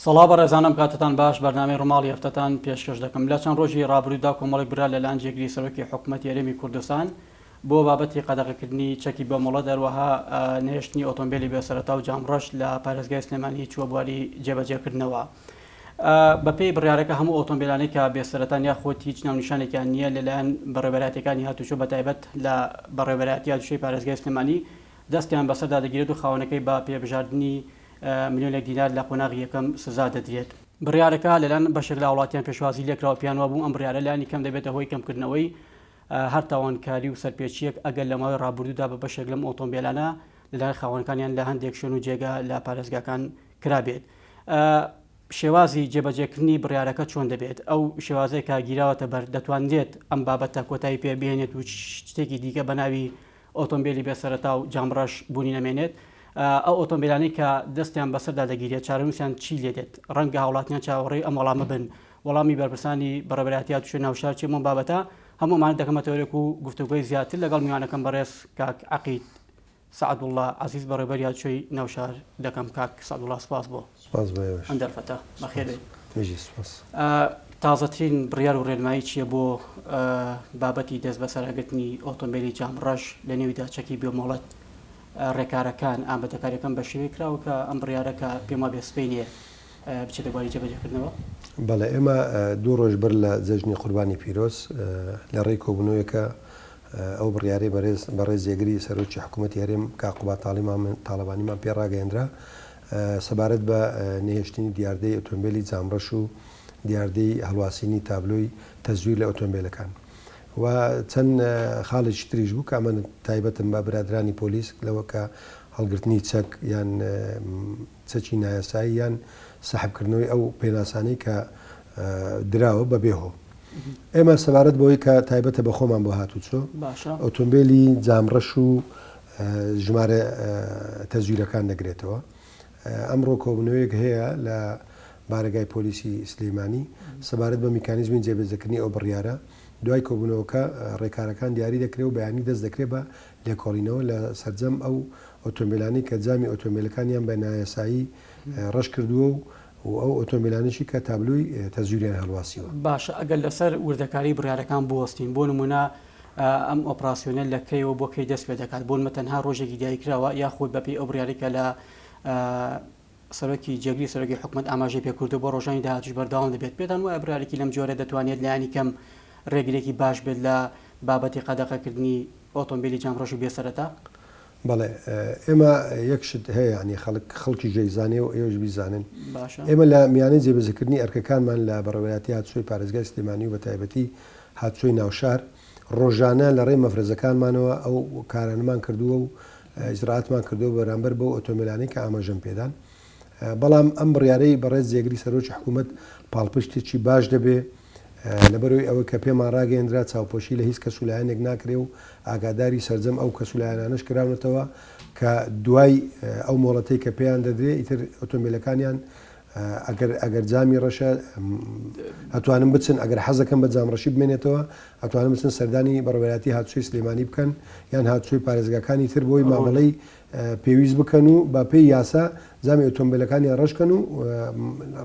سەڵا بەڕێزانم کاتتان باش بەرنامەی ڕۆماڵی هەفتەتان پێشکەش دەکەم لە چەند ڕۆژی ڕابردوودا کۆمەڵێک برا لەلایەن جێگیری سەرۆکی حکوومەت یاریمی کوردستان بۆ بابەتی قەدەغەکردنی چەکی بەمەڵە دەروەها نهێشتنی ئۆتۆمبیلی بێسەرەتا و جامڕەش لە پارێزگای سلێمانی چووە بواری جێبەجێکردنەوە. بەپێی بڕیارەکە هەموو ئۆتۆمبیلانەی کە بێسەرەتان یاخۆت هیچ ناونیشانێکیان نییە لەلایەن بەڕێوەبەراتەکانی هاتوچۆ بەتایبەت لە بەڕێوەبەراتی هاتوچۆی پارێزگای سلێمانی دەستیان بەسەردا دەگیرێت و خاوەنەکەی بە پێبژاردننی ملیۆنێک دینار لە قۆناغی یەکەم سزا دەدرێت. بڕیارەکە لەلایەن بەشێک لە وڵاتیان پێشوازی لێکراوە پیانوە بوو ئەم بڕیارە لایانی کەم دەبێتە هۆی کەمکردنەوەی هەر تاوانکاری و سەرپێچیەک ئەگەر لە ماوەی ڕابردوودا بە بەشێک لەم ئۆتۆمبیلانە لەلایەن خاوەنەکانیان لە هەندێک شوێن و جێگا لە پارێزگاکان کرابێت. شێوازی جێبەجێکردنی بڕیارەکە چۆن دەبێت؟ ئەو شێوازەیە کە گیراوەتە بەر دەتوانرێت ئەم بابەتە کۆتایی پێبێنێت و شتێکی دیکە بە ناوی ئۆتۆمبیلی بێسەرەتا و جامڕەش بوونی نەمێنێت. ئەو ئۆتۆمبیلانەی کە دەستیان بەسەردا دەگیرێت چارەنووسیان چی لێ دێت؟ ڕەنگە هاوڵاتیان چاوەڕێی ئەم وەڵامە بن وەڵامی بەرپرسانی بەڕێوەبەراتیات توێ ناوشار چێمە بابەتە هەموومان دەکەمەتەوەرێک و گفتوگۆی زیاتر لەگەڵ میوانەکەم بەڕێز کاک عەقید سەعەدوڵڵا عەزیز بەڕێوەبەریات توێی ناوشار دەکەم. کاک سەعەدوڵڵا سپاس بۆ ئەم دەرفەتە بەخێر بێت. تازەترین بڕیار و ڕێنمایی چییە بۆ بابەتی دەست بەسەرگرتنی ئۆتۆمبیلی جامڕەش لە نێویدا چەکی بێمۆڵەت ڕێکارەکان ئامادەکاریەکەم بە شێوەیە کراوە کە ئەم بڕیارەکە پێما بێسپێنێ بچێتە بواری جێبەجێکردنەوە؟ بەڵێ ئێمە دوو ڕۆژ بەر لە جەژنی قوربانی پیرۆز لە ڕێی کۆبوونەوەیەکە ئەو بڕیارەی بەڕێز جێگری سەرۆکی حکوومەتی هەرێم کاقوبات تاڵیبانیمان پێڕاگەیەندرا سەبارەت بە نێهێشتنی دیاردەی ئۆتۆمبیلی جامڕەش و دیاردەی هەڵواسینی تابلۆی تەزویر لە ئۆتۆمبیلەکان و چەند خاڵێکی تریش بوو کە ئەمە تایبەتم بە برادرانی پۆلیس لەوە کە هەڵگرتنی چەک یان چەکی نایاسایی یان سەحبکردنەوەی ئەو پێناسانەی کە دراوە بەبێهۆ. ئێمە سەبارەت بۆی کە تایبەتە بە خۆمان بۆ هاتوچۆ ئۆتۆمبیلی جامڕەش و ژمارە تەزویرەکان دەگرێتەوە. ئەمڕۆ کۆبوونەوەیەک هەیە لە بارگای پۆلیسی سلێمانی سەبارەت بە میکانیزمی جێبەجێکردنی ئەو بڕیارە. دوای کۆبوونەوەکە ڕێکارەکان دیاری دەکرێت و بەیانی دەست دەکرێت بە لێکۆڵینەوە لە سەرجەم ئەو ئۆتۆمبیلانی کە جامی ئۆتۆمبیلەکانیان بە نایاسایی ڕەش کردووە و ئەو ئۆتۆمبیلانشی کە تابلوی تەزویریان هەڵواسیوە. باشە ئەگەر لەسەر وردەکاری بڕیارەکان بوەستین بۆ نمونە ئەم ئۆپراسیۆنە لەکەیەوە بۆ کەی دەست پێ دەکات بۆ تەنها ڕۆژێکی دیاریکراوە یاخود بەپێی ئەو بڕیارێکە لە سەرۆکی جێگری سەرۆکی حکوومەت ئاماژەی پێکردو بۆ ڕۆژانی داهاتوش بەردەوام دەبێت پێتان وایە بڕیارێکی لەم جۆرە دەتوانێت لایانی کەم ڕێگرێکی باش بێت لە بابەتی قەدەغەکردنی ئۆتۆمبیلی جامڕەش و بێسەرەتا؟ بەڵێ ئێمە یەکشت هەیە ینی خەڵکی ژەیزانێ و ئێوەش بیزانن ئێمە لە میانەی جێبەجێکردنی ئەرکەکانمان لە بەڕێوەبەراتی هاتوچۆی پارێزگای سلێمانی و بە تایبەتی هاتوچۆی ناوشار ڕۆژانە لە ڕێی مەفرەزەکانمانەوە ئەو کارانەمان کردووە و ئیجرعاتمان کردووە بەرامبەر بۆ ئۆتۆمبیلانەی کە ئاماژەم پێدان. بەڵام ئەم بڕیارەی بەڕێز جێگری سەرۆکی حکوومەت پاڵپشتێکی باش دەبێ لەبەرەوەی ئەوە کە پێمان ڕاگەیەندرا چاوپۆشی لە هیچ کەسولایەنێک ناکرێ و ئاگاداری سەرجەم ئەو کەسولایەنانش کراونەتەوە کە دوای ئەو مۆڵەتەی کە پێیان دەدرێت ئیتر ئۆتۆمبیلەکانیان ئەگەر جامی ڕەشە ئەتوانم بچن ئەگەر حەزەکەم بە جامڕەشی بمێنێتەوە ئەتوانم بچن سەردانی بەڕێوەبەراتی هاتوچۆی سلێمانی بکەن یان هاتوچۆی پارێزگاکانی تر بۆی مامەڵەی پێویست بکەن و بە پێی یاسا جامی ئۆتۆمبیلەکانیان ڕەشکەن و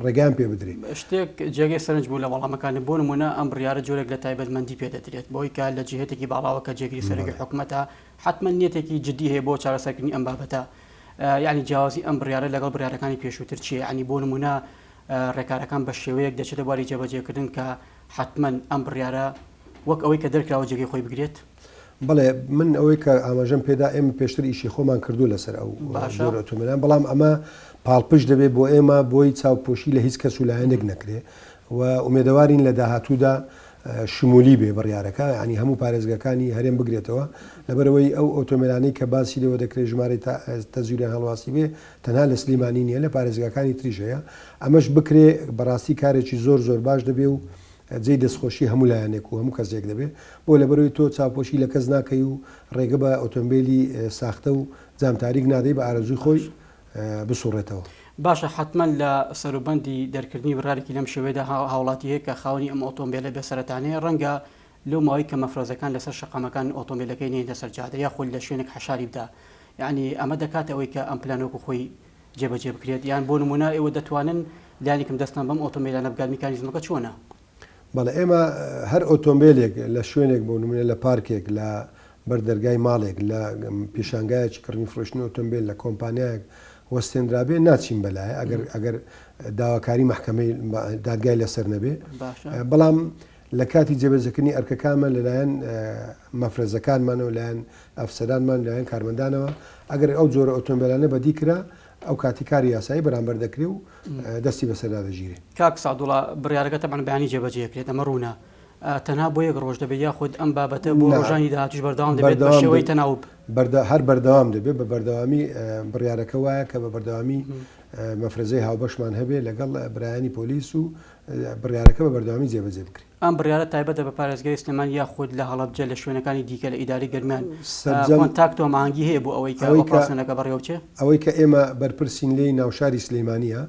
ڕێگەیان پێ بدرێت. شتێک جێگەی سەرنج بوو لە وەڵامەکانی بۆ نمونە ئەم بڕیارە جۆرێک لە تایبەتمەندی پێدەدرێت بۆی کە لە جێهێتێکی باڵاوە کە جێگری سەرۆکی حکوومەتە حتمما نیەتێکی جدی هەیە بۆ چارەسەرکردنی ئەم بابەتە یعنی جیاوازی ئەم بڕیارە لەگەڵ بڕیارەکانی پێشووتر چیە؟ ینی بۆ نمونە ڕێکارەکان بە شێوەیەک دەچێتە بواری جێبەجێکردن کە حتمما ئەم بڕیارە وەک ئەوەی کە دەرکراوە جێگەی خۆی بگرێت؟ بڵێ من ئەوەی کە ئاماژەم پێدا ئێمە پێشتر ئیشی خۆمان کردو لەسەر ئەو ئۆتۆمبیلان بەڵام ئەمە پاڵپش دەبێت بۆ ئێمە بۆی چاوپۆشی لە هیچ کەسولایەنێک نەکرێ و ئومێدەوارین لە داهاتوودا شمولی بێ بڕیارەکە ینی هەموو پارێزگەکانی هەرێم بگرێتەوە لەبەرەوەی ئەو ئۆتۆمبیلانەی کە باسی لەوە دەکرێت ژمارەی تەزویریان هەڵواسی بێ تەنها لە سلێمانی نیە لە پارێزگاکانی تریش هەیە ئەمەش بکرێ بەڕاستی کارێکی زۆر باش دەبێ و جێی دەستخۆشی هەموو لایەنێک و هەموو کەسێک دەبێت بۆ لەبەرەوەی تۆ چاوپۆشی لە کەس ناکەی و ڕێگە بە ئۆتۆمبیلی ساختە و جامتاریک نادەی بە ئارەزوی خۆی بسوڕێتەوە. باشە حتمما لە سەروبەندی دەرکردنی بڕارێکی لەم شێوەیەدا هاوڵاتی هەیە کە خاوەنی ئەم ئۆتۆمبیلە بێسەرەتانەیە ڕەنگە لەو ماوەی کە مەفرۆزەکان لەسەر شەقامەکان ئۆتۆمبیلەکەی نێنە سەر جادە یاخود لە شوێنێک حەشاری بدا یعنی ئەمە دەکات ئەوەی کە ئەم پلانۆک خۆی جێبەجێ بکرێت یان بۆ نمونە ئێوە دەتوانن لایەنێکم دەستان بەم ئۆتۆمبیلانە بگات میکانیزمەکە چۆنە؟ بەڵێ ئێمە هەر ئۆتۆمبیلێک لە شوێنێک بۆ نمونە لە پارکێک لە بەردەرگای ماڵێک لە پیشانگایەکی کڕنی فرۆشتنی ئۆتۆمبیل لە کۆمپانیایەک وەستێنرابێ ناچین بەلایە ئەگەر داواکاری محکەمەی دادگای لەسەر نەبێ. بەڵام لە کاتی جێبەجێکردنی ئەرکەکانمان لەلایەن مەفرەزەکانمانەوە لایەن ئەفسەرانمان لایەن کارمەندانەوە ئەگەر ئەو جۆرە ئۆتۆمبیلانە بەدی کرا ئەو کاتی کاری یاسایی بەرامبەر دەکرێ و دەستی بەسەردا دەژیرێ. کاک سادوڵا بڕیارەکە تەمان بەیانی جێبەجێکرێت ئەمە ڕوونە تەنها بۆ یەک ڕۆژ دەبێت یاخود ئەم بابەتە بۆ ڕۆژانی داهاتوش بەردەوام دەبێت بە شێوەی تەناوب هەر بەردەوام دەبێت بە بەردەوامی بڕیارەکە وایە کە بە بەردەوامی مەفرەزەی هاوبەشمان هەبێ لەگەڵ برایانی پۆلیس و بڕیارەکە بە بەردەوامی جێبەجێ بکرێت. ئەم بڕیارە تایبەتە بە پارێزگای سلێمان یاخود لە هەڵەبجە لە شوێنەکانی دیکە لە ئیداری گەرمیان کۆنتاکتۆ مانگی هەیە بۆ ئەوەی کە ئۆپراسیۆنەکە بەڕێوەچێ؟ ئەوەی کە ئێمە بەرپرسین لێی ناوشاری سلێمانیە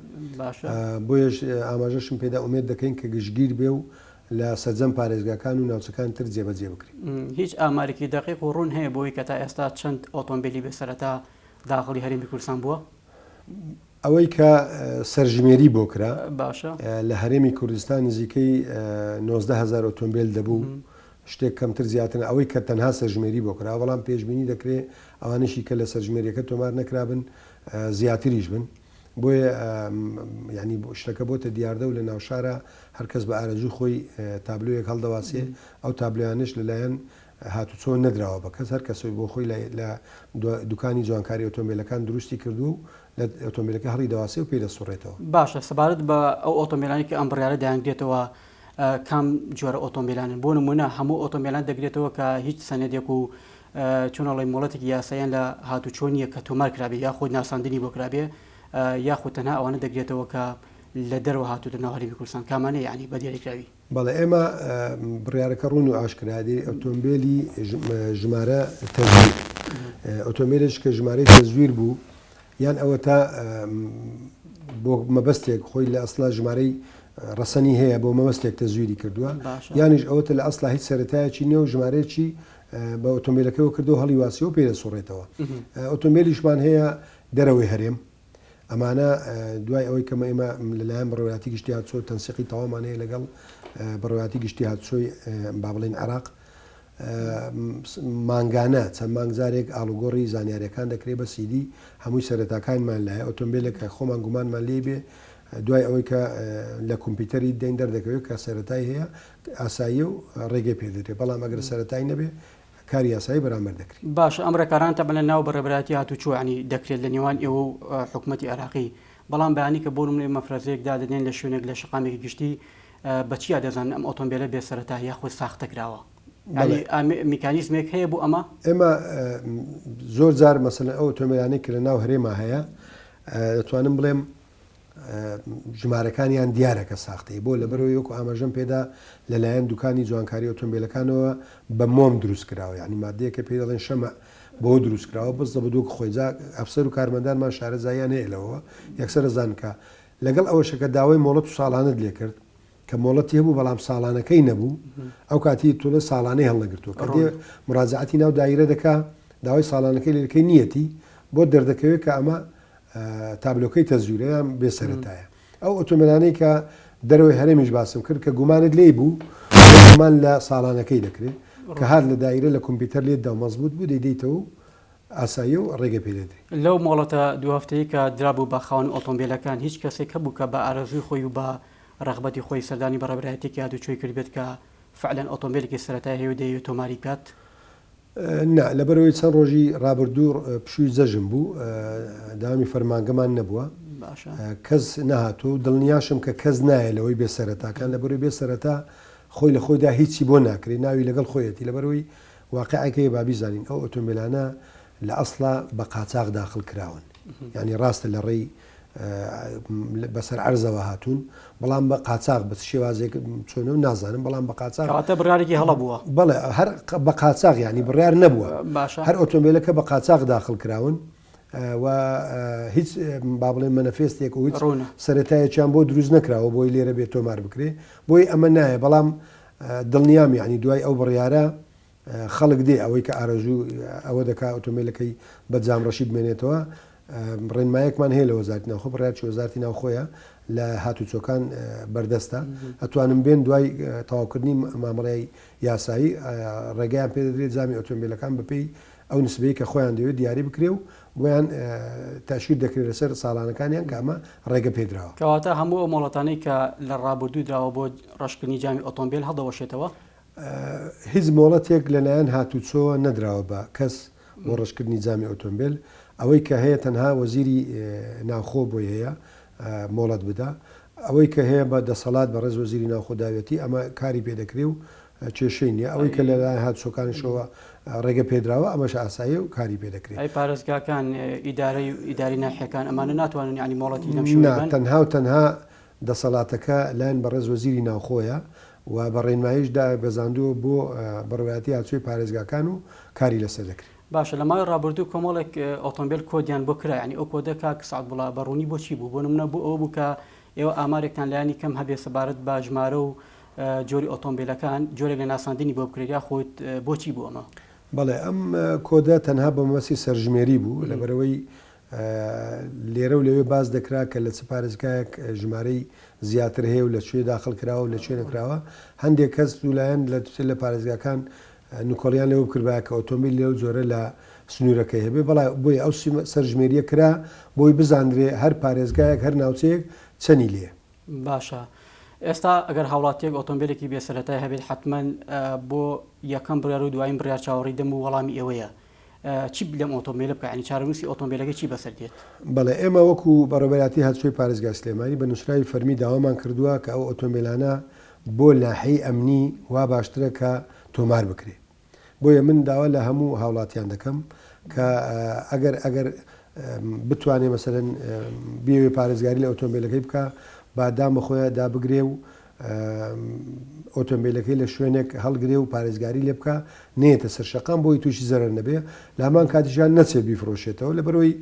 بۆیەش ئاماژەشم پێدا ئومێد دەکەین کە گشتگیر بێ و لە سەرجەم پارێزگاکان و ناوچەکان تر جێبەجێ بکرێت. هیچ ئامارێکی دقیق و ڕوون هەیە بۆی کە تا ئێستا چەند ئۆتۆمبیلی بێسەرەتا داخڵی هەرێمی کوردستان بووە؟ ئەوەی کە سەرژمێری بۆ کرا باشە لە هەرێمی کوردستان نزیکەی 19,000 ئۆتۆمبیل دەبوو شتێک کەمتر زیاتر ئەوەی کە تەنها سەرژمێری بۆ کرا بەڵام پێشبینی دەکرێت ئەوانشی کە لە سەرژمێریەکە تۆمار نەکرابن زیاتریش بن بۆیە ینی شتەکە بۆتە دیاردە و لە ناوشارە هەرکەس بە ئارەزوو خۆی تابلۆیەک هەڵدەواسێ ئەو تابلۆیانش لەلایەن هاتوچۆ نەدراوە بە کەس هەر کەسۆی بۆ خۆی لە دوکانی جوانکاری ئۆتۆمبیلەکان دروستی کردو و لە ئۆتۆمبیلەکە هەڵی دەواسێ و پێی دەسوڕێتەوە. باشە سەبارەت بە ئەو ئۆتۆمبیلانی کە ئەم بڕیارە دایانگرێتەوە کام جۆرە ئۆتۆمبیلانن بۆ نمونە هەموو ئۆتۆمبیلان دەگرێتەوە کە هیچ سەنێدێک و چۆنەڵی مۆڵەتێکی یاساییان لە هاتوچۆ نییە کە تۆمار کرابێ یاخود ناساندنی بۆ کرابێ یاخود تەنها ئەوانە دەگرێتەوە کە لە دەرەوە هاتووتە ناو هەرێمی کوردستان کامانەیە یعنی بە دیاریکراوی؟ بەڵێ ئێمە بڕیارەکە ڕوون و ئاشکرادی ئۆتۆمبیلی ژمارە تەزویر ئۆتۆمبیلش کە ژمارەی تەزویر بوو یان ئەوە تا بۆ مەبەستێک خۆی لە ئەسڵا ژمارەی ڕەسەنی هەیە بۆ مەبەستێک تەزویری کردووە یانیش ئەوەتە لە ئەسڵا هیچ سەرەتایەکی نیە و ژمارەیەکی بە ئۆتۆمبیلەکەەوە کردو هەڵی واسیەوە پێ دەسوڕێتەوە. ئۆتۆمبیلیشمان هەیە دەرەوەی هەرێم ئەمانە دوای ئەوەی کەمە ئێمە لەلایەن بڕێواتی گشتی هاتچۆ تەنسیقی تەوامانەیە لەگەڵ بڕێواتی گشتی هاتچۆی با بڵێن عێراق مانگانە چەند مانگزارێک ئاڵوگۆڕی زانیاریەکان دەکرێت بە سیدی هەمووی سەرەتاکانمان لایە ئۆتۆمبیلێکە خۆمان گومانمان لێ بێ دوای ئەوەی کە لە کۆمپیوتەری دەنگ دەردەکەوێت کە سەرەتای هەیە ئاسایی و ڕێگەی پێدرێت بەڵام ئەگەر سەرەتای نەبێ کاری یاسایی بەرامبەر دەکرێت. باش ئەم ڕێکاران تەبەن لە ناو بەڕێبەتی هاتوچۆ ینی دەکرێت لە نێوان ئێوە و حکوومەتی عێراقی بەڵام بەیانی کە بۆ نمونێ مەفرەزەیەکدا دەدێن لە شوێنێک لە شقامێکی گشتی بەچیا دەزانن ئەم ئۆتۆمبیلە بێسەرەتا یاخود ساختە کراوە میکانیزمێک هەیە بۆ ئەمە؟ ئێمە زۆر جار مەسەلەن ئەو ئۆتۆمبیلانەی کە لە ناو هەرێما هەیە دەتوانم بڵێم ژمارەکانیان دیارەکە ساختەی بۆ لەبەرەوەی وەکو ئاماژەم پێدا لەلایەن دوکانی جوانکاری ئۆتۆمبیلەکانەوە بە مۆم دروست کراوە ینی مادەیەکە پێ دەڵێن شەمە بۆ دروست کراوە بەس بە دووک خۆی ئەفسەر و کارمەندانمان شارەزاییان هەیە لەوە یەکسەر زانکە لەگەڵ ئەوەشەکە داوای مۆڵەت و ساڵانت لێ کرد کە مۆڵەتی هەبوو بەڵام ساڵانەکەی نەبوو ئەو کاتی تۆڵە ساڵانەی هەڵنەگرتووە کە دێ مراجعەتی ناو دایرە دەکا داوای ساڵانەکەی لێرەکەی نیەتی بۆ دەردەکەوێت کە ئەمە تابلۆکەی تەزویرەیان بێسەرەتایە. ئەو ئۆتۆمبیلانەی کە دەرەوەی هەرێمیش باسم کرد کە گومانت لێ بوو گومان لە ساڵانەکەی دەکرێت کە هات لە دایرە لە کۆمپیوتەر لێتدا مەزبوط بوو دەیدەیتەوە ئاسایی و ڕێگە پێدەدرێت. لەو مۆڵەتە دو هەفتەیە کە درابوو بە خاوەن ئۆتۆمبیلەکان هیچ کەسێک هەبوو کە بە ئارەزوی خۆی و بە ڕەغبەتی خۆی سەردانی بەڕێبەرایەتێکی هاتوچۆی کردبێت کە فعلەن ئۆتۆمبیلێکی سەرەتای هەیە و دەیەوێت تۆماری بکات؟ نا لەبەرەوەی چەند ڕۆژی ڕابردوو پشووی جەژم بوو داوامی فەرمانگەمان نەبووە کەس نەهاتوو دڵنیاشم کە کەس نایە لەوەی بێسەرەتاکان لەبەرەوەی بێسەرەتا خۆی لە خۆیدا هیچی بۆ ناکرێت ناوی لەگەڵ خۆیەتی لەبەرەوەی واقعەکەی بابیزانین ئەو ئۆتۆمبیلانە لە ئەسڵا بە قاچاق داخل کراون ینی ڕاستە لە ڕێی بەسەر عەرزەوە هاتوون بەڵام بە قاچاق بە شێوازێک چۆنە و نازانم بەڵام بە قاچاق بڕارێکی هەڵە بووە بەڵێ هەر بە قاچاق ینی بڕیار نەبووە هەر ئۆتۆمبیلەکە بە قاچاق داخل کراون و هیچ با بڵێن مەنەفێستێک و هیچ سەرەتایەکیان بۆ دروست نەکراوە بۆی لێرە بێت تۆمار بکرێ بۆی ئەمە نایە بەڵام دڵنیام یعنی دوای ئەو بڕیارە خەڵک دێ ئەوەی کە ئارەزوو ئەوە دەکا ئۆتۆمبیلەکەی بە جامڕەشی بمێنێتەوە ڕێنمایەکمان هەیە لە وەزارەتی ناوخۆ بڕیارکی وەزارەتی ناوخۆیە لە هاتوچۆکان بەردەستە ئەتوانم بێن دوای تەواوکردنی مامەڵەی یاسایی ڕێگەیان پێ دەدرێت زامی ئۆتۆمبیلەکان بەپێی ئەو نسبەیە کە خۆیان دەوێت دیاری بکرێ و بۆیان تاشیر دەکرێت لەسەر ساڵانەکانیان کە ئەمە ڕێگە پێدراوە. کەواتە هەموو ئەو مۆڵەتانەی کە لە ڕابردوو درراوە بۆ ڕشکردنی جامی ئۆتۆمبیل هەڵدەوەشێتەوە هیچ مۆڵەتێک لەلایەن هاتوچۆوە نەدراوە بە کەس بۆ ڕشکردنی جامی ئۆتۆمبیل ئەوەی کە هەیە تەنها وەزیری ناوخۆ بۆی هەیە مۆڵەت بدا ئەوەی کە هەیە بە دەسەڵات بە ڕێز وەزیری ناوخۆداوێتی ئەمە کاری پێدەکرێ و کێشەی نییە ئەوەی کە لەلایەن هاتوچۆکانشەوە ڕێگە پێدراوە ئەمەش ئاسایی و کاری پێدەکرێت. ئەی پارێزگاکان ئیداری ناحیەکان ئەمانە ناتوانن ینی مۆڵەتی لەم تەنها و تەنها دەسەڵاتەکە لایەن بە ڕێز وەزیری ناوخۆیە و بە ڕێنماییشدا بەزاندووە بۆ بەڕوایەتی هاتووی پارێزگاکان و کاری لەسەر دەکرێت. باشە لە ماوەی ڕابردوو کۆمەڵێک ئۆتۆمبیل کۆدیان بۆ کرا ینی ئەو کۆدە کاک سعد بڵا بەڕوونی بۆچی بوو بۆ نمونە بوو ئەوە بوو کە ئێوە ئامارێکتان لایانی کەم هەبێ سەبارەت بە ژمارە و جۆری ئۆتۆمبیلەکان جۆرێک لە ناساندنی بۆ بکرێت یا خۆت بۆچی بوو ئەمە؟ بەڵێ ئەم کۆدە تەنها بە مەسی سەرژمێری بوو لەبەرەوەی لێرە و لەوێ باز دەکرا کە لە چ پارێزگایەک ژمارەی زیاتر هەیە و لەکوێ داخل کراوە و لەکوێ نەکراوە هەندێک کەس دوولایەن لە پارێزگاکان نوکۆڵیان لەوە کردبا کە ئۆتۆمبیل لێو جۆرە لە سنوورەکەی هەبێ بەڵای بۆی ئەو سەرژمێریە کرا بۆی بزانرێ هەر پارێزگایەک هەر ناوچەیەک چەنی لێ. باشە ئێستا ئەگەر هاوڵاتیەک ئۆتۆمبیلێکی بێسەرەتای هەبێت حتمما بۆ یەکەم بڕیار و دوایین بڕیار چاوەڕی دەم و وەڵامی ئێوەیە چی لەم ئۆتۆمبیلە بکە ینی چارەنووسی ئۆتۆمبیلەکە چی بەسەر دێت؟ بەڵێ ئێمە وەکو بەڕێوەبەراتی هاتووی پارێزگای سلێمانی بە نووسراوی فەرمی داوامان کردووە کە ئەو ئۆتۆمبیلانە بۆ ناحەی ئەمنی وا باشترە کە تۆمار بکرێ. بۆیە من داوا لە هەموو هاوڵاتیان دەکەم کە ئەگەر بتوانێت مەسەرەن بێوێ پارێزگاری لە ئۆتۆمبیلەکەی بکە با دامە خۆیان دابگرێ و ئۆتۆمبیلەکەی لە شوێنێک هەڵگرێ و پارێزگاری لێ بکە نێتە سەرشەقام بۆی تووشی زەرەر نەبێ لە هەمان کاتیشان نەچێ بیفرۆشێتەوە لەبەرەوەی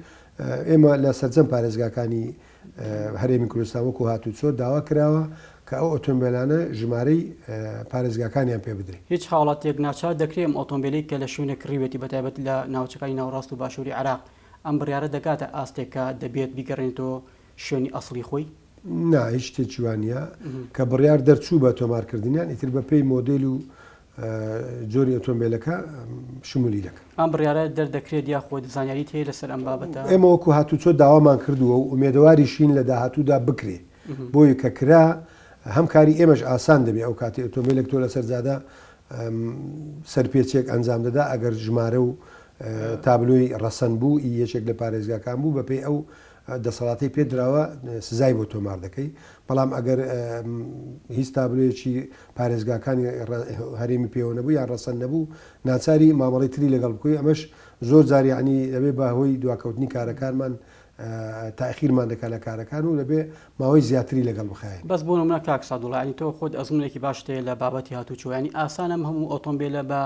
ئێمە لە سەرجەم پارێزگاکانی هەرێمی کوردستان وەکو هاتوچۆ داوا کراوە کە ئەو ئۆتۆمبیلانە ژمارەی پارێزگاکانیان پێ بدرێت. هیچ حاڵاتێک ناچار دەکرێت ئۆتۆمبیلی کە لە شوێنێک کڕیوێتی بەتایبەت لە ناوچەکانی ناوڕاست و باشووری عراق ئەم بڕیارە دەکاتە ئاستێکە دەبێت بیگەڕێنێتەوە شوێنی ئەسڵی خۆی؟ نا هیچ شتێکی وانە کە بڕیار دەرچوو بە تۆمارکردنیان ئیتر بە پێی مۆدل و جۆری ئۆتۆمبیلەکە شمولی دەکەن. ئەم بڕیارە دەردەکرێت یا خۆ زانیاریت هەیە لەسەر ئەم بابەتە؟ ئێمە وەکو هاتوچۆ داوامان کردووە و ئومێدەواریشین لە داهاتوودا بکرێ بۆی کە کرا هەمکاری ئێمەش ئاسان دەبێت ئەو کاتی ئۆتۆمبیلێک تۆ لەسەر جادا سەرپێچێک ئەنجام دەدا ئەگەر ژمارە و تابلۆی ڕەسەن بوو یەکێک لە پارێزگاکان بوو بەپێی ئەو دەسەڵاتی پێدراوە سزای بۆ تۆمار دەکەی بەڵام ئەگەر هیچ تابلۆیەکی پارێزگاکانی هەرێمی پێوە نەبوو یان ڕەسەن نەبوو ناچاری مامەڵی تری لەگەڵ بکوی ئەمەش زۆر جاریانی دەبێ باهۆی دواکەوتنی کارەکانمان تاخیرمان دەکات لە کارەکان و لەبێ ماوەی زیاتری لەگەڵ بخایێن. بەس بۆ نمونە کاک سادوڵانی تۆ خۆت ئەزمونێکی باشتەیە لە بابەتی هاتوچۆیانی ئاسانم هەموو ئۆتۆمبیلە بە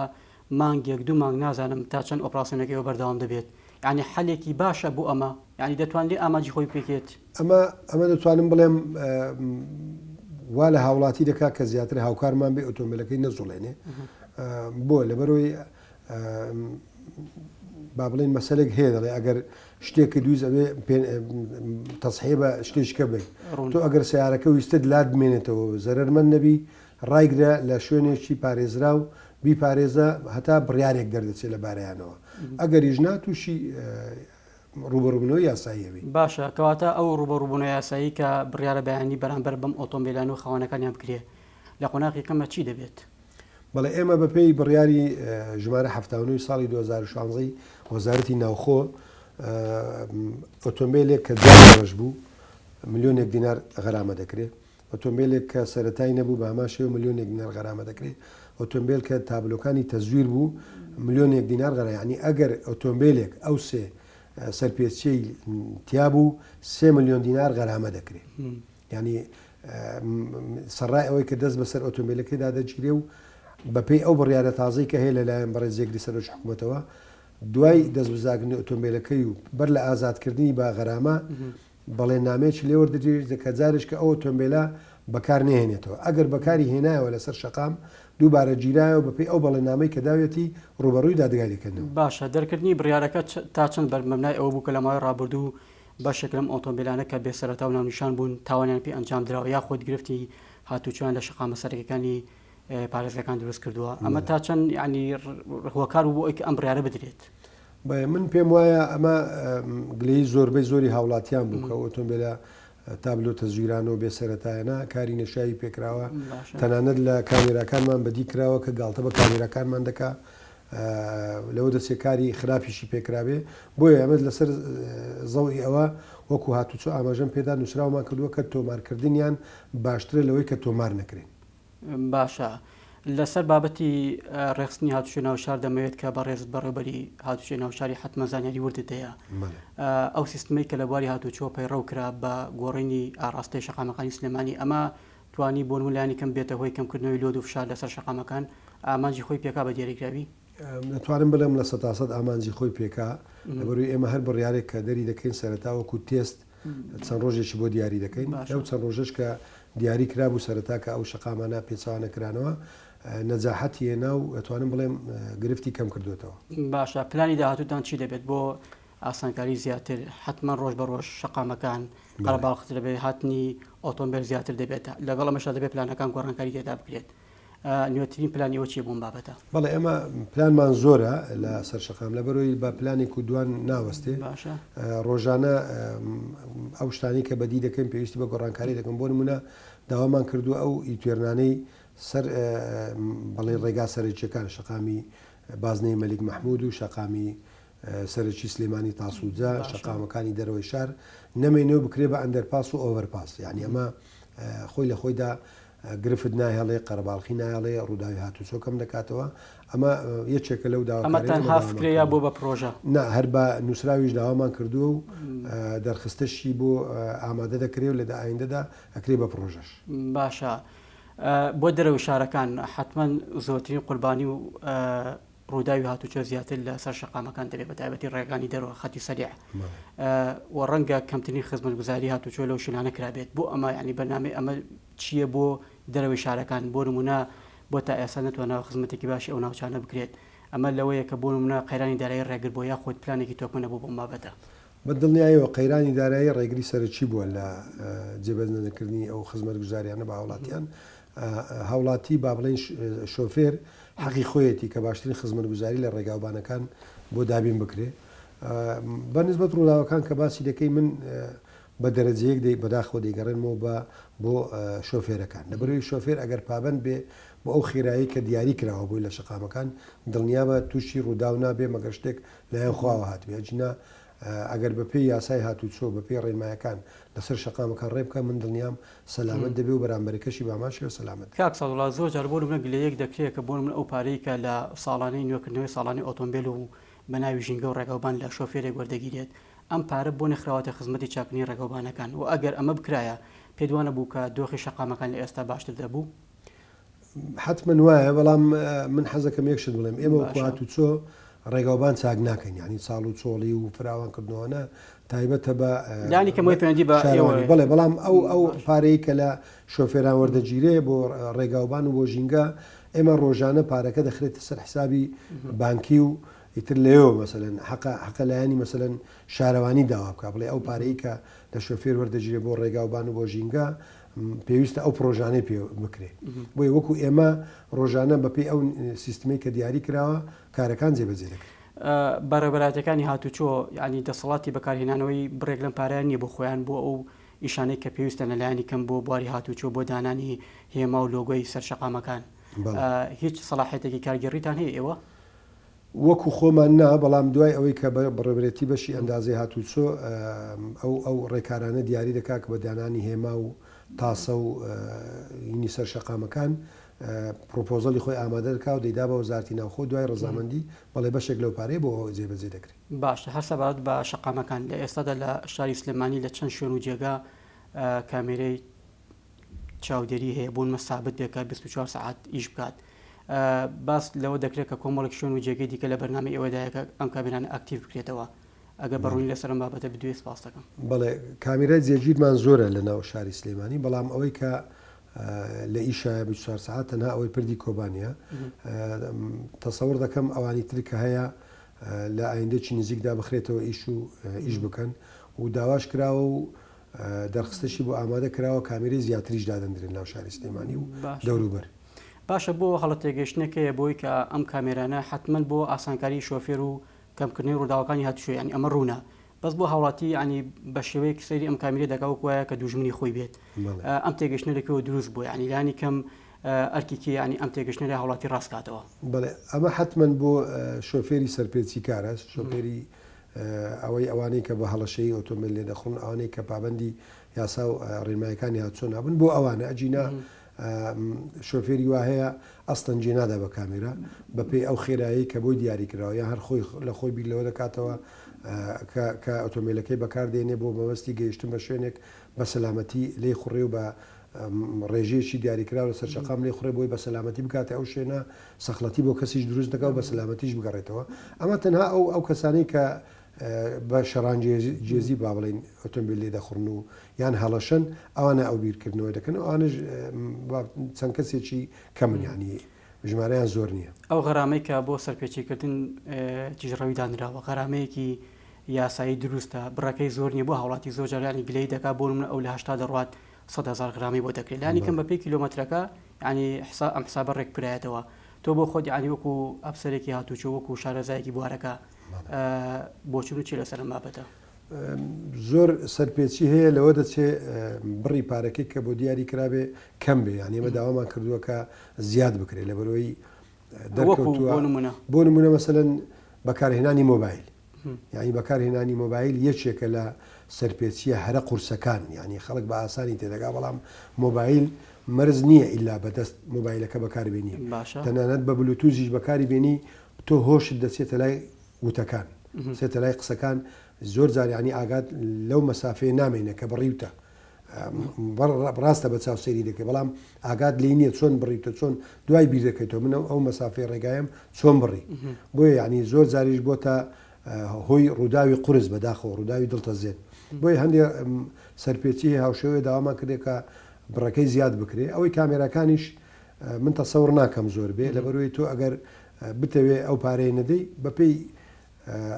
مانگێک دوو مانگ نازانم تا چەند ئۆپراسیۆنێکەوە بەردەوام دەبێت ینی حلێکی باشە بوو ئەمە ینی دەتوانێت ئاماجی خۆی پێکێت ئەمە دەتوانم بڵێم وا لە هاوڵاتی دەکات کە زیاتر هاوکارمان بێ ئۆتۆمبیلەکەی نەزوڵێنێ بۆ لەبەرەوەی با بڵێن مەسەلێک هەیە دەڵێ ئەگەر شتێکی دووز ئەوێ تەسحێ بە شتێشکە بێ تۆ ئەگەر سیارەکە ویستت لات بمێنێتەوە زەرەرمەند نەبی ڕایگرە لە شوێنێکی پارێزرا و بیپارێزە هەتا بڕیارێک دەردەچێت لە بارەیانەوە ئەگەریش ناتووشی ڕوبەڕووبوونەوەی یاساییەوی. باشە کەواتە ئەو ڕوبەڕووبوونە یاسایی کە بڕیارە بەیانی بەرامبەر بەم ئۆتۆمبیلان و خەوانەکانیان بکرێ لە قۆناغی کەمە چی دەبێت؟ بەڵێ ئێمە بەپێی بڕیاری ژمارە 79 ساڵی 2016 وەزارەتی ناوخۆ ئۆتۆمبیلێک کە داڕژ بوو ملیۆنێک دینار غەرامە دەکرێت ئۆتۆمبیلێک کە سەرەتایی نەبوو بە هەماشەوە ملیۆنێک دینار غەرامە دەکرێت ئۆتۆمبیل کە تابلۆکانی تەزویر بوو ملیۆنێک دینار غەرامە ینی ئەگەر ئۆتۆمبیلێک ئەو سێ سەرپێچەی تیا بوو 3 ملیۆن دینار غەرامە دەکرێت ینی سەرڕای ئەوەی کە دەست بەسەر ئۆتۆمبیلەکەیدا دەگیرێ و بەپێی ئەو بڕیارە تازەی کە هەیە لەلایەن بەڕێزێکی سەرۆکی حکوومەتەوە دوای دەست بزاگرنی ئۆتۆمبیلەکەی و بەر لە ئازادکردنی با غەرامە بەڵێنامەیەکی لێوەردەگیرێت کە جارش کە ئەو ئۆتۆمبیلە بەکار نهێنێتەوە ئەگەر بەکاری هێنایەوە لەسەر شەقام دووبارە گیرایەوە بەپێی ئەو بەڵێنامەی کە داوێتی ڕوبەڕووی دادگای دەکەنەوە. باشە دەرکردنی بڕیارەکە تا چەند بەرمەبنای ئەوە بوو کە لە ماوەی ڕابردوو باشێک لەم ئۆتۆمبیلانە کە بێسەرەتا و ناونیشان بوون تاوانیان پێ ئەنجام درراوە یاخۆت گرفتی هاتوچیان لە شقامە سەرەکەەکانی پارێزەکان دروست کردووە ئەمە تا چەند ینی هۆکار بوو ئەوکە ئەم بڕیارە بدرێت. من پێم وایە ئەمە گلەی زۆربەی زۆری هاوڵاتیان بوو کە ئۆتۆمبیلە تابلۆ تەزویرانە و بێسەرەتایەنە کاری نەشایی پێکراوە تەنانەت لە کامێراکانمان بەدی کراوە کە گاڵتە بە کامێراکانمان دەکا لەوە دەسێ کاری خراپیشی پێکراوێ بۆیە ئەمە لەسەر زەوی ئەوە وەکو هاتوچۆ ئاماژەم پێدا نووسراومان کردووە کە تۆمارکردنیان باشترە لەوەی کە تۆمار نەکرێن. باشە لەسەر بابەتی ڕێخستنی هاتوچۆ ناوشار دەمەوێت کە بەڕێزت بەڕێبەری هاتوچۆ ناوشاری حتممە زانیاری وردت هەیە ئەو سیستمی کە لە بواری هاتوچۆ پەیڕەو کرا بە گۆڕینی ئاڕاستی شەقامەکانی سلێمانی ئەمە توانی بۆ نمونلایانی کەم بێتە هۆی کەمکردنەوەی لۆد و فشار لەسەر شەقامەکان ئامانجی خۆی پێکا بە دیاریکراوی نتوانم بڵێم لە 100% ئامانجی خۆی پێکا لەبەروی ئێمە هەر بڕیارێک کە دەری دەکەین سەرەتا وەکو تێست چەند ڕۆژێکی بۆ دیاری دەکەین لەو چەند ڕۆژش کە دیاری کرابوو سەرەتا کە ئەو شەقامانە پێچوانەکرانەوە نەجاحەتی هێنا و ئەتوانم بڵێم گرفتی کەم کردوێتەوە. باشە پلانی داهاتوتان چی دەبێت بۆ ئاسانکاری زیاتر حتمما ڕۆژ بە ڕۆژ شەقامەکان قەرەباڵخت دەبێت هاتنی ئۆتۆمبیل زیاتر دەبێت لەگەڵ ئەمەشا دەبێت پلانەکان گۆڕانکاری تێدا بکرێت. نوێترین پلانی ئەوە چی بووم بابەتە؟ بەڵێ ئێمە پلانمان زۆرە لە سەر شەقام لەبەرەوەی بە پلانێک و دوان ناوەستێ ڕۆژانە ئەو شتانی کە بەدی دەکەین پێویستی بە گۆڕانکاری دەکەم بۆ نمونە داوامان کردو ئەو ئیتوێرنانەی سەر بەڵێ ڕێگا سەرچیەکان شەقامی بازنەی مەلیک مەحموود و شەقامی سەرچی سلێمانی تاسووجا شەقامەکانی دەرەوەی شار نەمێنەوە بکرێ بە ئەندەرپاس و ئۆڤەرپاس یعنی ئەمە خۆی لە خۆیدا گرفت نایهڵێ قەرەباڵخی نایڵێ ڕووداوی هاتوچۆکەم دەکاتەوە ئەمە یەکێکە لەو داواکرێیا بۆ بە پرۆژە نه هەر بە نووسراویش داوامان کردووە و دەرخستەشی بۆ ئامادە دەکرێت لە ئایندەدا ئەکرێ بە پرۆژەش. باشە بۆ دەرەوەی شارەکان حتمما زۆرترین قوربانی و ڕووداوی هاتوچۆ زیاتر لە سەر شەقامەکان دەبێت بە تایبەتی ڕێگانی دەرەوە خەتی سەریع و ڕەنگە کەمترین خزمەتگوزاری هاتوچۆ لەو شوێنانە کرابێت بۆ ئەمە ینی بەنامەی ئەمە چییە بۆ دەرەوەی شارەکان بۆ نمونە بۆ تا ئێستا نەتوانەوە خزمەتێکی باشی ئەو ناوچانە بکرێت ئەمە لەوەیە کە بۆ نمونە قەیرانی دارایی ڕێگر بۆ یاخۆت پلانێکی تۆکمنە بۆ بابەتە بەدڵنیایەوە قەیرانی دارایی ڕێگری سەرچی بووە لە جێبەجێکردنی ئەو خزمەتگوزاریانە بە هاوڵاتیان هاوڵاتی با بڵێن شۆفێر حەقی خۆیەتی کە باشترین خزمەتگوزاری لە ڕێگاوبانەکان بۆ دابین بکرێ بەنسبەت ڕووداوەکان کە باسی دەکەی من بە دەرەجەیەک بەداخۆ دەیگەڕێنمەوە بۆ شۆفێرەکان لەبەرەوەی شۆفێر ئەگەر پابند بێ بۆ ئەو خێرایی کە دیاری کراوە بووی لە شەقامەکان دڵنیا بە تووشی ڕووداو نابێ مەگەر شتێک لایەن خواوە هاتوێ جنا ئەگەر بەپێی یاسای هاتوچۆ بەپێی ڕێنمایەکان لەسەر شەقامەکان ڕێ بکە من دڵنیام سەلامەت دەبێ و بەرامبەرەکەشی باماشی و سەلامەت. کاک سەڵڵا زۆر جار بۆ منە گلەیەک دەکرێت کە بۆ من ئەو پارەی کە لە ساڵانەی نوێکردنەوەی ساڵانی ئۆتۆمبیل و بەناوی ژینگە و ڕێگەوبان لە شۆفێرێک وەردەگیرێت ئەم پارە بۆ نەخراوەتە خزمەتی چاکنی ڕێگەوبانەکان و ئەگەر ئەمە بکرایە پێدوانە بوو کە دۆخی شەقامەکان لە ئێستا باشتر دەبوو حتمما وایە بەڵام من حەزەکەم یەکشت بڵێم ئێمە وەکو هاتوچۆ ڕێگاوبان چاک ناکەین یعنی ساڵ و چۆڵی و فراوانکردنەوەە تایبەتە بە لانی کەمەوەی پەیوەندی بە بڵێ بەڵام ئەو پارەی کە لە شۆفێران وەردەگیرێ بۆ ڕێگاوبان و بۆ ژینگە ئێمە ڕۆژانە پارەکە دەخرێتە سەر حسابی بانکی و ئیتر لێەوە مەسەلەن حەقە لایانی مەسەلەن شارەوانی داوا بکە بڵێ ئەو پارەی کە لە شۆفێر وەردەگیرێ بۆ ڕێگاوبان و بۆ ژینگە پێویستە ئەو پرۆژانەی پێ بکرێ بۆی وەکو ئێمە ڕۆژانە بەپێی ئەو سیستمی کە دیاری کراوە کارەکان جێبەجێ دەکرێت. بەڕێبەراتەکانی هاتوچۆ ینی دەسەڵاتی بەکارهێنانەوەی بڕێک لەم پارەیان نیە بۆ خۆیان بۆ ئەو ئیشانەی کە پێویستە لەلایانی کەم بۆ بواری هاتوچۆ بۆ دانانی هێما و لۆگۆی سەرشەقامەکان هیچ سەلاحێتێکی کارگەڕیتان هەیە ئێوە؟ وەکو خۆمان نا بەڵام دوای ئەوەی کە بەڕێبرێتی بەشی ئەندازەی هاتوچۆ ئەو ڕێکارانە دیاری دەکات کە بە دانانی هێما و تاسە و ینی سەر شەقامەکان پرۆپۆزەلی خۆی ئامادە دەکا و دەیدا بە وەزارەتی ناوخۆ دوای ڕەزامەندی بەڵێ بەشێک لەو پارەی بۆ جێبەجێ دەکرێت. باشە هەر سەبارەت بە شەقامەکان لە ئێستادا لە شاری سلێمانی لە چەند شوێن و جێگا کامێرەی چاودێری هەیە بۆ مەسابت بێکە 24 ساعت ئیش بکات باس لەوە دەکرێت کە کۆمەڵێک شوێن و جێگەی دیکە لە بەرنامەی ئێوەدایەکە ئەم کامێرانە ئاکتیڤ بکرێتەوە ئەگەر بەڕوونی لەسەرم بابەتە بدوێ سپاس دەکەم. بەڵێ کامێرای جێگیرمان زۆرە لە ناو شاری سلێمانی بەڵام ئەوەی کە لە ئیشایە 24 ساعت تەنها ئەوەی پردی کۆبانیە تەسەور دەکەم ئەوانی تر کە هەیە لە ئایندەی نزیکدا بخرێتەوە ئیش بکەن و داواش کراوە و دەرخستەشی بۆ ئامادە کراوە کامێرەی زیاتریش دادەندرێن ناو شاری سلێمانی و دەوروبەر. باشە بۆ هەڵە تێگەشتنەکەیە بۆی کە ئەم کامێرانە حتمما بۆ ئاسانکاری شۆفێر و کەمکردنی ڕووداوەکانی هاتوچۆ ینی ئەمە ڕوونە بەس بۆ هاوڵاتی ینی بە شێوەیەک سەیری ئەم کامێرە دەکاوە وایە کە دوژمنی خۆی بێت ئەم تێگەشتنە لەکەوە دروست بوو ینی لانی کەم ئەرکێکی ینی ئەم تێگەشتنە لە هاوڵاتی ڕاستکاتەوە. بەڵێ ئەمە حتمما بۆ شۆفێری سەرپێچی کارە شۆفێری ئەوەی ئەوانەی کە بە هەڵەشەی ئۆتۆمبیل لێ دەخۆن ئەوانەی کە پابندی یاسا و ڕێنمایەکانی هاتوچۆ نابن بۆ ئەوانە ئەجینا شۆفێری وا هەیە ئەستەن جێ نادا بە کامێرە بەپێی ئەو خێرایی کە بۆی دیاریکراوە یا هەر خۆی لە خۆی بیر لەوە دەکاتەوە کە ئۆتۆمبیلەکەی بەکاردێنێ بۆ مەبەستی گەیشتن بە شوێنێک بە سەلامەتی لێی خوڕێ و بە ڕێژەیەکی دیاریکراوە لە سەرچەقام لێ خوڕێ بۆی بە سەلامەتی بکاتە ئەو شوێنە سەخلەتی بۆ کەسیش دروست دەکات بە سەلامەتیش بگەڕێتەوە. ئەمە تەنها ئەو کەسانی کە بە شەڕانجێزی با بڵین ئۆتۆمبیل لێ دەخڕن و یان هەڵەشن ئەوانە ئەو بیرکردنەوەی دەکەن و ئەوانش چەند کەسێکی کەمن ینی ژمارەیان زۆر نییە. ئەو غەرامەی کە بۆ سەرپێچیکردن تیژڕەوی دانراوە غەرامەیەکی یاسایی دروستە بڕەکەی زۆر نیە بۆ هاوڵاتی زۆر جارانی گلەی دەکات بۆ منە ئەو لە 80 دەڕات 100,000 غرامی بۆ دەکرێت لانی کەم بەپێی کیلۆمەترەکە ینی ئەم حسابە ڕێک پرایەتەوە تۆ بۆ خۆت ینی وەکو ئەفسەرێکی هاتوچۆ وەکو شارەزایەکی بوارەکە بۆچون و چی لەسەر ئەم بابەتە؟ زۆر سەرپێچی هەیە لەوە دەچێت بڕی پارەکەی کە بۆ دیاری کرابێ کەم بێ ینی ئێمە داوامان کردووە کە زیاد بکرێت لە بەرەوەی دەرکەوتووە بۆ نمونە مەسەلەن بەکارهێنانی مۆبایل یعنی بەکارهێنانی مۆبایل یەکێکە لە سەرپێچیە هەرە قورسەکان ینی خەڵک بە ئاسانی تێدەگا بەڵام مۆبایل مەرز نییە ئیلا بەدەست مۆبایلەکە بەکاربێنی تەنانەت بە بلوتوزیش بەکاری بێنی تۆ هۆشت دەچێتە لای وتەکان سێتە لای قسەکان زۆر جاریانی ئاگات لەو مەسافەیە نامێنە کە بڕیوتە ڕاستە بە چاوسێری دەکەی بەڵام ئاگات لی نییە چۆن بڕیتە چۆن دوای بیر دەکەیتەوە منە ئەو مەسافەی ڕێگایم چۆن بڕی بۆیە ینی زۆر جاریش بۆتە هۆی ڕووداوی قورس بەداخەوە ڕووداوی دڵتە زێت بۆی هەندێک سەرپێچی هاوشێوەیە داوامان کردێت کە بڕەکەی زیاد بکرێ ئەوەی کامێرەکانیش من تەسەور ناکەم زۆر بێ لەبەرەوەی تۆ ئەگەر بتەوێ ئەو پارەی نەدەی بەپێی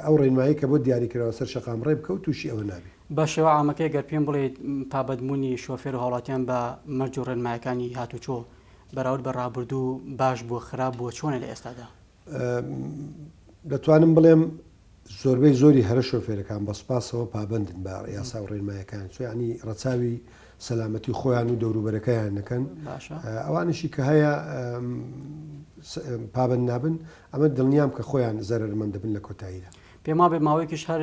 ئەو ڕێنمایی کە بۆ دیاریکراوە سەر شەقام ڕێ بکە و تووشی ئەوە نابێت. بە شێوە عامەکەی گەر پێم بڵێت پابەدبوونی شۆفێر و هاوڵاتیان بە مەرج و ڕێنمایەکانی هاتوچۆ بەراورد بە ڕابردوو باش بووە خراپ بووە چۆنە لە ئێستادا؟ دەتوانم بڵێم زۆربەی زۆری هەرە شۆفێرەکان بە سوپاسەوە پابندن بە یاسا و ڕێنمایەکان ینی ڕەچاوی سەلامەتی خۆیان و دەوروبەرەکەیان نەکەن ئەوانشی کە هەیە پابند نابن ئەمە دڵنیام کە خۆیان زەرمەند دەبن لە کۆتاییدا. پێما بێ ماوەیەکیش هەر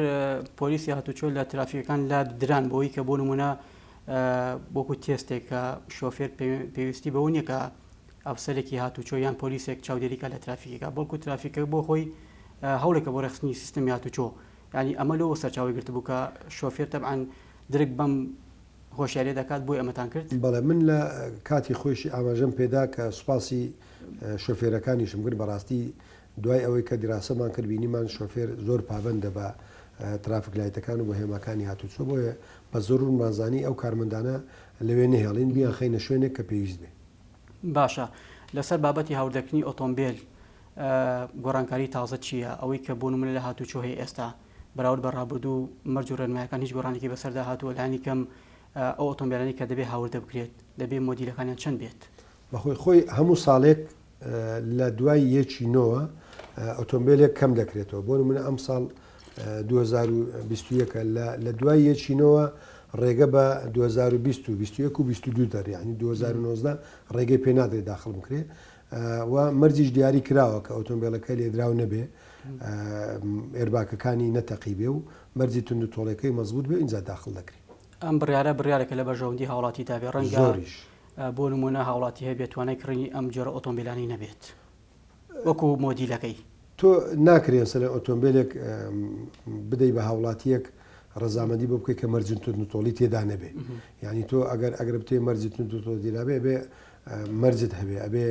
پۆلیسی هاتوچۆ لە ترافیەکان لا دران بۆی کە بۆ نمونە بۆکو تێستێک کە شۆفێر پێویستی بەوە نیە کە ئەفسەرێکی هاتوچۆ یان پۆلیسێک چاودێریکە لە ترافیکەکە بەڵکو ترافیکە بۆ خۆی هەوڵێکە بۆ ڕێخستنی سیستەمی هاتوچۆ ینی ئەمە لەوە سەرچاوی گرت بوو کە شۆفێر تەبعاً درک بەم هۆشیارێ دەکات بۆی ئەمەتان کرد. بەڵێ من لە کاتی خۆشی ئاماژەم پێدا کە سوپاسی شۆفێرەکانیشم کرد بەڕاستی دوای ئەوەی کە دراسەمان کرد بینیمان شۆفێر زۆر پابندە بە ترافیک لایتەکان و بە هێماکانی هاتوچۆ بۆیە بە زۆر مازانی ئەو کارمەندانە لەوێ نەهێڵین بیان خەینە شوێنێک کە پێویست بێ. باشە لەسەر بابەتی هاوردەکردنی ئۆتۆمبیل گۆڕانکاری تازە چییە ئەوەی کە بۆ نمونە لە هاتوچۆ هەیە ئێستا بەراورد بە ڕابردوو مەرج و ڕێنمایەکان هیچ گۆڕانێکی بەسەردا هاتووە لانی کەم ئەو ئۆتۆمبیلانی کە دەبێ هاوردە بکرێت دەبێ مۆدیلەکانیان چەند بێت بەخۆی هەموو ساڵێک لە دوای یەکی نۆوە ئۆتۆمبیلێک کەم دەکرێتەوە بۆ نمونە ئەم ساڵ 2021 لە دوای یەکینەوە ڕێگە بە 2020 و 21 و 22 دەریانی 2019 ڕێگەی پێ نادرێت داخل بکرێت و مەرجیش دیاری کراوە کە ئۆتۆمبیلەکە لێدراو نەبێ ئێرباکەکانی نەتەقی بێ و مەرجی تونند و تۆڵەکەی مەزبوط بێ اینجا داخل دەکرێت. ئەم بڕیارێکە لە بەژەوندی هاوڵاتی دابێ ڕەنگە بۆ نمونە هاوڵاتی هەیە بێتوانای کڕینی ئەم جۆرە ئۆتۆمبیلانی نەبێت وەکو مۆدیلەکەی تۆ ناکرێن سەر ئۆتۆمبیلێک بدەی بە هاوڵاتیەک ڕەزامەندی بۆ بکەی کە مەرجن تۆڵی تێدا نەبێ ینی تۆ ئەگەر بتێ مەرجی تۆڵیدا بێ بێ مەرجت هەبێ ئەبێ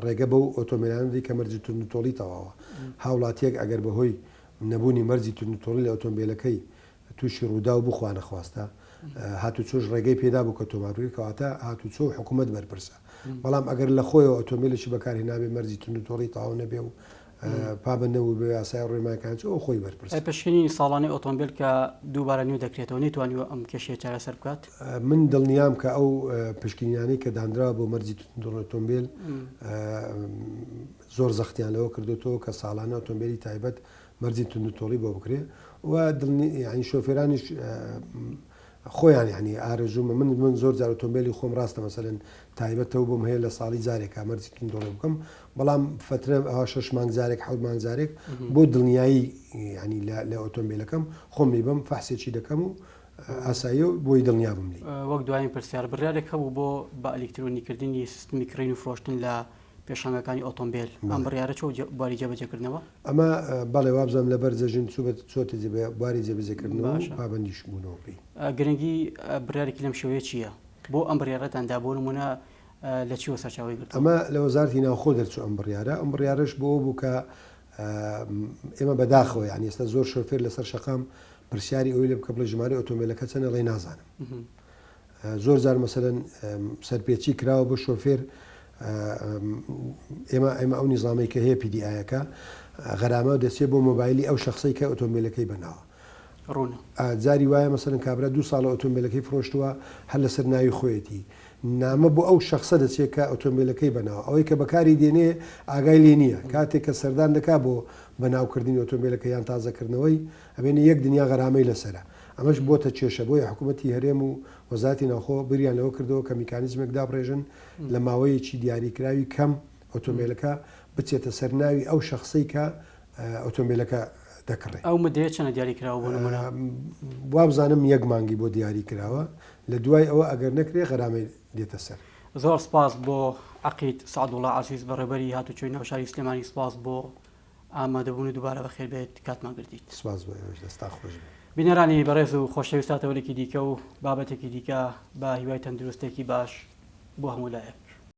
ڕێگە بەو ئۆتۆمبیلانەی کە مەرجی تۆڵی تەواوە هاوڵاتیەک ئەگەر بەهۆی نەبوونی مەرجی تۆڵی لە ئۆتۆمبیلەکەی تووشی ڕوودا و بخواانە خواستە هاتوچۆش ڕێگەی پێدا بوو کە تۆمارگوی کەواتە هاتوچۆ حکوومەت بەرپرسە بەڵام ئەگەر لە خۆیەوە ئۆتۆمبیلێکی بەکارهێنابێ مەرجی تۆڵی تەواو نەبێ و پابندەبوو بە یاسای ڕێماکان ئەو خۆی بەرپرس. پێشکەنی ساڵانەی ئۆتۆمبیل کە دووبارە نوێ دەکرێتەوە نەیتوانیوە ئەم کێشەیە چارەسەر بکات. من دڵنیام کە ئەو پشکنیانەی کە دانراوە بۆ مەرجی ئۆتۆمبیل زۆر زەختیان لەوە کردوەوە کە ساڵانە ئۆتۆمبیلی تایبەت مەرجی توندوتۆڵی بۆ بکرێ و ینی شۆفێرانیش خۆیان ینی ئارەزوومە من زۆر جار ئۆتۆمبیلی خۆم ڕاستە مەسەلەن تایبەتەوە بۆم هەیە لە ساڵی جارێک مەرجی توندوتۆڵی بکەم بەڵام فترە 6 مانگ جارێک 7 مانگ جارێک بۆ دڵنیایی ینی لە ئۆتۆمبیلەکەم خۆم بیبم فەحسێکی دەکەم و ئاسایی و بۆی دڵنیا بم لی. وەک دوایین پرسیار بڕیارێک هەبوو بۆ بە ئەلکترۆنیکردنی سیستمی کڕین و فرۆشتن لە پێشانگەکانی ئۆتۆمبیل ئەم بڕیارە باری جێبەجێکردنەوە. ئەمە بەڵێ وابزانم لەبەر جەژن چۆتە باری جێبەجێکردنەوە پابندیش بوونەوە پێی. گرنگی بڕیارێکی لەم شێوەیە چییە؟ بۆ ئەم بڕیارەتاندا بۆ نمونە لە چیوە سەرچاوی گرت؟ ئەمە لە وەزارەتی ناوخۆ دەرچوو ئەم بڕیارە بڕیارەش بۆ بوو کە ئێمە بەداخەوە ینی ئێستا زۆر شۆفێر لەسەر شەقام پرسیاری ئەوی لێ بکە بڵێ ژمارە ئۆتۆمبیلەکە چەندە لێ نازانم. زۆر جار مەسەلەن سەرپێچی کراوە بۆ شۆفێر ئێمە ئەو نیزامی کە هەیە PDI-یەکە غەرامە دەچێت بۆ مۆبایلی ئەو شخصی کە ئۆتۆمبیلەکەی بەناوە. جاری وایە مەسەلەن کابرا 2 ساڵە ئۆتۆمبیلەکەی فرۆشتووە هەر لەسەر ناوی خۆیەتی نامە بۆ ئەو شخصە دەچێت کە ئۆتۆمبیلەکەی بەناوە ئەوەی کە بەکاری دێنێ ئاگای لێ نییە کاتێک کە سەردان دەکا بۆ بەناوکردنی ئۆتۆمبیلەکە یان تازەکردنەوەی ئەبێنە یەک دنیا غەرامەی لەسرە ئەمەش بۆتە کێشە بۆی حکوومەتی هەرێم و وەزارەتی ناوخۆ بریان لەوە کردەوە کە میکانیزمێک دابڕێژن لە ماوەیەکی دیاریکراوی کەم ئۆتۆمبیلەکە بچێتە سەرناوی ئەو شخصی کە ئۆتۆمبیلەکە دەکڕێت. ئەو مدەیە چەنە دیاریکراوە بۆ نمونە؟ وابزانم یەک مانگی بۆ دیاری کراوە لە دوای ئەوە ئەگەر نەکرێ غەرامەی دێتە سەر. زۆر سپاس بۆ عەقید سەعدوڵڵا عەزیز بەڕێبەری هاتوچۆی ناو شاری سلێمانی سپاس بۆ ئامادەبوون و دووبارە بەخێر بێت کاتمان گرتیت. سپاس بۆ ئێوەش دەستا خۆش بێت. بینەرانی بەڕێز و خۆشەویستاتەوەلێکی دیکە و بابەتێکی دیکە بە هیوای تەندروستێکی باش بۆ هەموو لایەک.